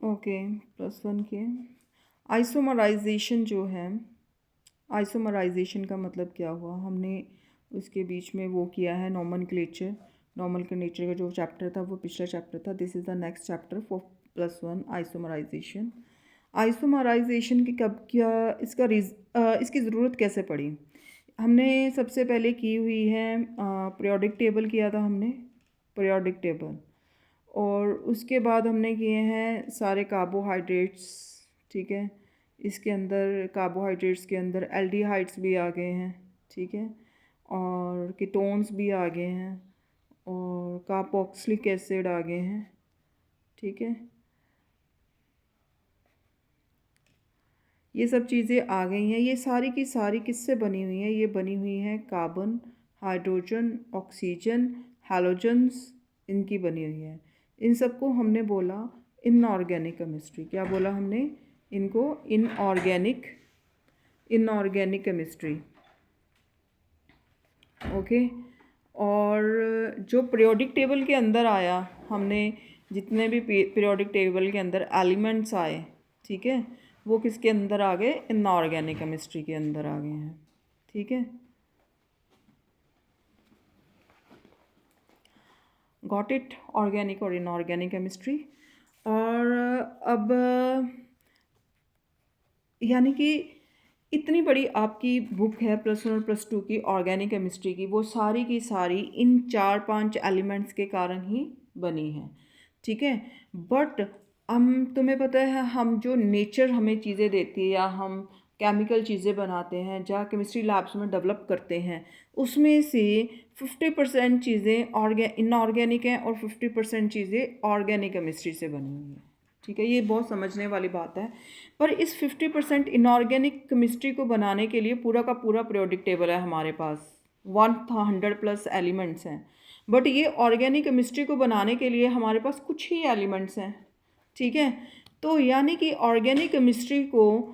Okay, +1 के isomerisation जो है, आइसोमराइजेशन का मतलब क्या हुआ, हमने उसके बीच में वो किया है नोमेनक्लेचर। नोमेनक्लेचर का जो चैप्टर था वो पिछला चैप्टर था। This is the next chapter for +1 isomerisation. Isomerisation की कब क्या इसकी ज़रूरत कैसे पड़ी। हमने सबसे पहले की हुई है पीरियोडिक टेबल किया था हमने, पीरियोडिक टेबल। और उसके बाद हमने किए हैं सारे कार्बोहाइड्रेट्स, ठीक है। इसके अंदर कार्बोहाइड्रेट्स के अंदर एल्डिहाइड्स भी आ गए हैं, ठीक है, और कीटोन्स भी आ गए हैं, और कार्बोक्सिलिक एसिड आ गए हैं, ठीक है। ये सब चीज़ें आ गई हैं। ये सारी की सारी किससे बनी हुई हैं, ये बनी हुई हैं कार्बन, हाइड्रोजन, ऑक्सीजन, हैलोजन्स, इनकी बनी हुई है। इन सबको हमने बोला इनऑर्गेनिक केमिस्ट्री। क्या बोला हमने इनको? Inorganic chemistry. ओके। और जो पीरियोडिक टेबल के अंदर आया, हमने जितने भी पीरियोडिक टेबल के अंदर एलिमेंट्स आए, ठीक है, वो किसके अंदर आ गए? इनऑर्गेनिक केमिस्ट्री के अंदर आ गए हैं, ठीक है। Got it? ऑर्गेनिक और इनऑर्गेनिक केमिस्ट्री। और अब यानी कि इतनी बड़ी आपकी बुक है +1 और +2 की ऑर्गेनिक केमिस्ट्री की, वो सारी की सारी इन 4-5 एलिमेंट्स के कारण ही बनी है, ठीक है। बट हम, तुम्हें पता है, हम जो नेचर हमें चीज़ें देती है या हम केमिकल चीज़ें बनाते हैं, जहाँ केमिस्ट्री लैब्स में डेवलप करते हैं, उसमें से 50% चीज़ें इनऑर्गेनिक हैं और 50% चीज़ें ऑर्गेनिक केमिस्ट्री से बनी हुई हैं, ठीक है। ये बहुत समझने वाली बात है। पर इस 50% इनऑर्गेनिक केमिस्ट्री को बनाने के लिए पूरा का पूरा पीरियोडिक टेबल है हमारे पास, 100+ एलिमेंट्स हैं। बट ये ऑर्गेनिक केमिस्ट्री को बनाने के लिए हमारे पास कुछ ही एलिमेंट्स हैं, ठीक है। तो यानी कि ऑर्गेनिक केमिस्ट्री को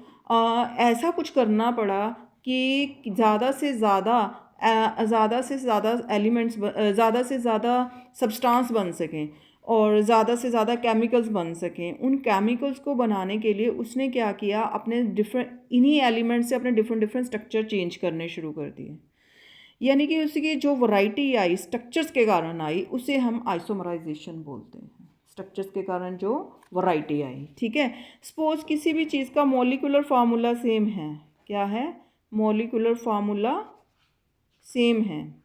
ऐसा कुछ करना पड़ा कि ज़्यादा से ज़्यादा एलिमेंट्स, ज़्यादा से ज़्यादा सब्सटेंस बन सकें और ज़्यादा से ज़्यादा केमिकल्स बन सकें। उन केमिकल्स को बनाने के लिए उसने क्या किया, अपने इन्हीं एलिमेंट्स से अपने डिफरेंट डिफरेंट स्ट्रक्चर चेंज करने शुरू कर दिए। यानी कि उसकी जो वैरायटी आई स्ट्रक्चर्स के कारण आई, उसे हम आइसोमराइजेशन बोलते हैं। स्ट्रक्चर्स के कारण जो वैरायटी आई, ठीक है। सपोज किसी भी चीज़ का मॉलिक्यूलर फार्मूला सेम है, क्या है? मॉलिक्यूलर फार्मूला सेम है,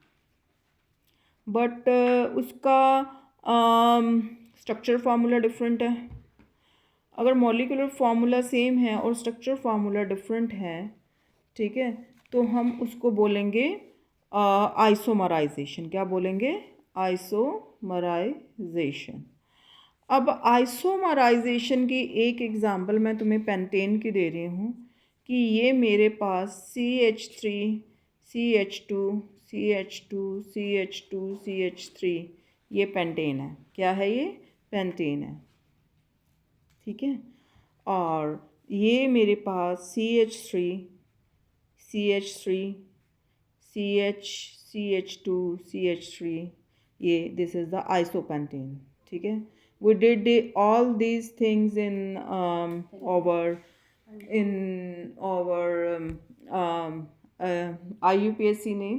बट उसका स्ट्रक्चर फार्मूला डिफरेंट है। अगर मॉलिक्यूलर फार्मूला सेम है और स्ट्रक्चर फार्मूला डिफरेंट है, ठीक है, तो हम उसको बोलेंगे आइसोमराइजेशन। क्या बोलेंगे? आइसोमराइजेशन। अब आइसोमराइजेशन की एक एग्जांपल मैं तुम्हें पेंटेन की दे रही हूँ कि ये मेरे पास CH3 CH2 CH2 CH2 CH3, ये पेंटेन है। क्या है ये? पेंटेन है, ठीक है। और ये मेरे पास CH3 CH3 CH CH2 CH3, ये दिस इज़ द आइसोपेंटेन, ठीक है। we did all these things in our IUPAC ने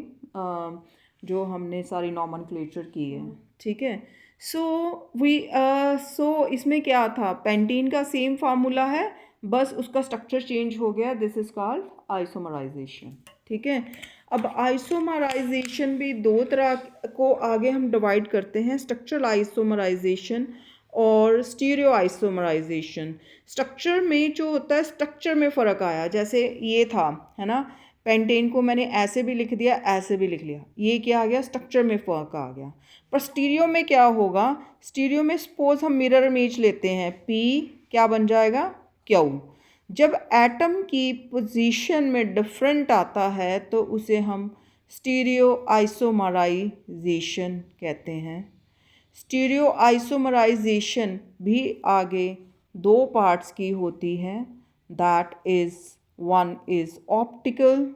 जो हमने सारी नॉमेनक्लेचर की है, ठीक है। सो इसमें क्या था, पेंटीन का सेम फार्मूला है, बस उसका स्ट्रक्चर चेंज हो गया। दिस इज़ कॉल्ड आइसोमराइजेशन, ठीक है। अब आइसोमराइजेशन भी दो तरह को आगे हम डिवाइड करते हैं, स्ट्रक्चरल आइसोमराइजेशन और स्टीरियो आइसोमराइजेशन। स्ट्रक्चर में जो होता है, स्ट्रक्चर में फ़र्क आया, जैसे ये था, है ना, पेंटेन को मैंने ऐसे भी लिख दिया, ऐसे भी लिख लिया, ये क्या आ गया? स्ट्रक्चर में फ़र्क आ गया। पर स्टीरियो में क्या होगा? स्टीरियो में सपोज हम मिरर इमेज लेते हैं, P क्या बन जाएगा? Q। जब एटम की पोजीशन में डिफरेंट आता है तो उसे हम स्टीरियो आइसोमराइजेशन कहते हैं। स्टीरियो आइसोमराइजेशन भी आगे दो पार्ट्स की होती है, that is one is optical,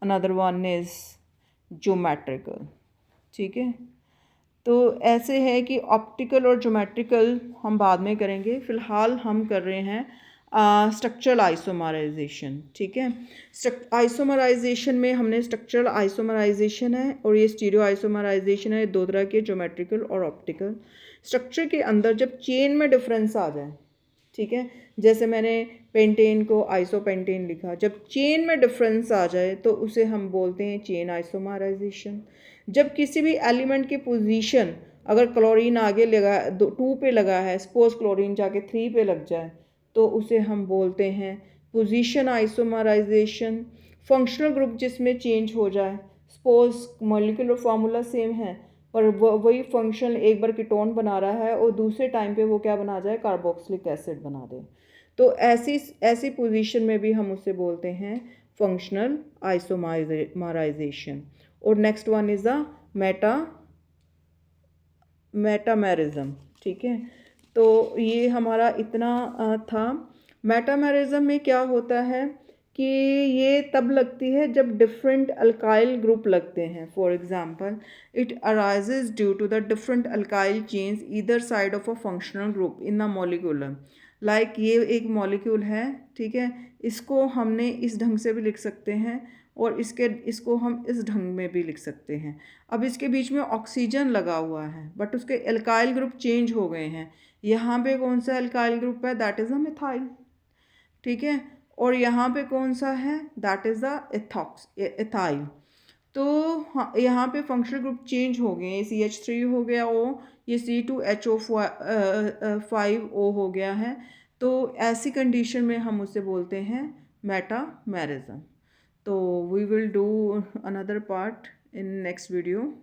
another one is geometrical, ठीक है। तो ऐसे है कि ऑप्टिकल और ज्योमेट्रिकल हम बाद में करेंगे, फ़िलहाल हम कर रहे हैं स्ट्रक्चरल आइसोमराइजेशन। ठीक है, आइसोमराइजेशन में हमने स्ट्रक्चरल आइसोमराइजेशन है और ये स्टीरियो आइसोमराइजेशन है, दो तरह के, ज्योमेट्रिकल और ऑप्टिकल। स्ट्रक्चर के अंदर जब चेन में डिफरेंस आ जाए, ठीक है, जैसे मैंने पेंटेन को आइसोपेंटेन लिखा, जब चेन में डिफरेंस आ जाए तो उसे हम बोलते हैं चेन आइसोमराइजेशन। जब किसी भी एलिमेंट की पोजीशन, अगर क्लोरीन आगे लगा 2 पे लगा है, सपोज क्लोरीन जाके 3 पे लग जाए, तो उसे हम बोलते हैं पोजीशन आइसोमराइजेशन। फंक्शनल ग्रुप जिसमें चेंज हो जाए, सपोज मॉलिक्यूलर फार्मूला सेम है पर वही फंक्शन एक बार कीटोन बना रहा है और दूसरे टाइम पे वो क्या बना जाए, कार्बोक्सिलिक एसिड बना दे, तो ऐसी ऐसी पोजीशन में भी हम उसे बोलते हैं फंक्शनल आइसोमराइजेशन। और next one is the metamerism. ठीक है, तो ये हमारा इतना था। मेटामेरिज्म में क्या होता है कि ये तब लगती है जब डिफरेंट अल्काइल ग्रुप लगते हैं। For example, it arises due to the different alkyl chains either side of a functional group in the molecular. Like ये एक मॉलिक्यूल है, ठीक है, इसको हमने इस ढंग से भी लिख सकते हैं और इसको हम इस ढंग में भी लिख सकते हैं। अब इसके बीच में ऑक्सीजन लगा हुआ है बट उसके एल्काइल ग्रुप चेंज हो गए हैं। यहाँ पे कौन सा एल्काइल ग्रुप है, दैट इज़ अ मिथाइल। ठीक है, और यहाँ पे कौन सा है, दैट इज़ द एथाइल। तो हाँ, यहाँ पे फंक्शनल ग्रुप चेंज हो गए, CH3 हो गया O, ये C2HO5O हो गया है। तो ऐसी कंडीशन में हम उसे बोलते हैं मेटामेरिज्म। तो we will do another part in next video.